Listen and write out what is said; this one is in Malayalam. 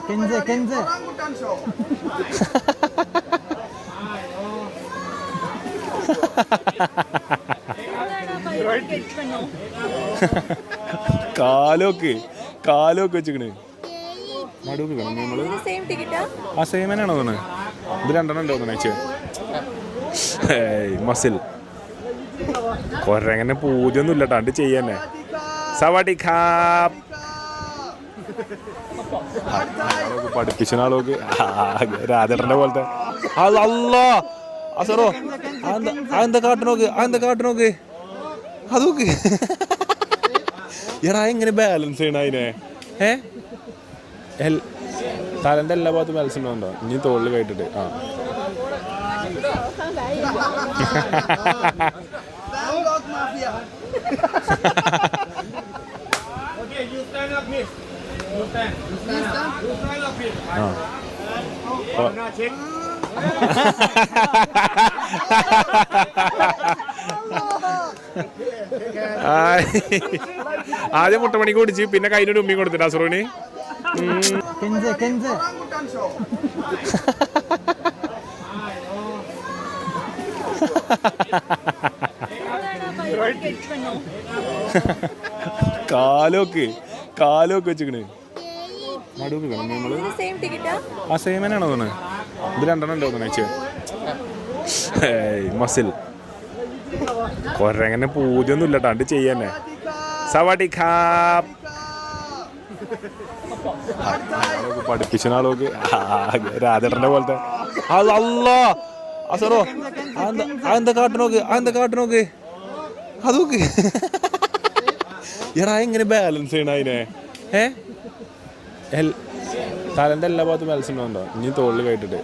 Kenze. കാലൊക്കെ വെച്ചിക്കണ് നടുക്ക് കാണും നമ്മള് ആ സെയിം തന്നെയാണോ തോന്നുന്നത് ഇത് രണ്ടെണ്ണം ഉണ്ടോ തോന്നുന്നു മസിൽ കൊരങ്ങനെ പൂജയൊന്നും ഇല്ല കണ്ട് ചെയ്യാന്നെ സവാടി ഖാപ്പ് പഠിപ്പിച്ച ആളോക്ക് രാധേട്ടന്റെ പോലത്തെ അല്ലോ അസറോ അതെന്താ കാട്ടു നോക്ക് അതൊക്കെ എടാ എങ്ങനെ ബാലൻസ് ചെയ്യണ അതിനെ തലന്റെ എല്ലാ ഭാഗത്തും ബാലൻസ് ഉണ്ടോ ഇനി തോളിൽ കേട്ടിട്ട് ആദ്യം മുട്ടമണിക്ക് കുടിച്ച് പിന്നെ കയ്യിനൊരു ഉമ്മയും കൊടുത്തിട്ട് അസുറോന് Kenze. കാലൊക്കെ വെച്ചിക്കണ് നടുക്ക് കാണും നമ്മള് ആ സെയിം തന്നെയാണോ തോന്നുന്നത് ഇത് രണ്ടെണ്ണം ഉണ്ടോ തോന്നുന്നു മസിൽ കൊരങ്ങനെ പൂജയൊന്നും ഇല്ല കണ്ട് ചെയ്യാന്നെ സവാടി ഖാപ്പ് പഠിപ്പിച്ച ആളോക്ക് രാധേട്ടന്റെ പോലത്തെ അല്ലോ അസറോ അതെന്താ കാട്ടു നോക്ക് അതൊക്കെ എടാ എങ്ങനെ ബാലൻസ് ചെയ്യണ അതിനെ തലന്റെ എല്ലാ ഭാഗത്തും ബാലൻസ് ഉണ്ടോ ഇനി തോളിൽ കേട്ടിട്ട്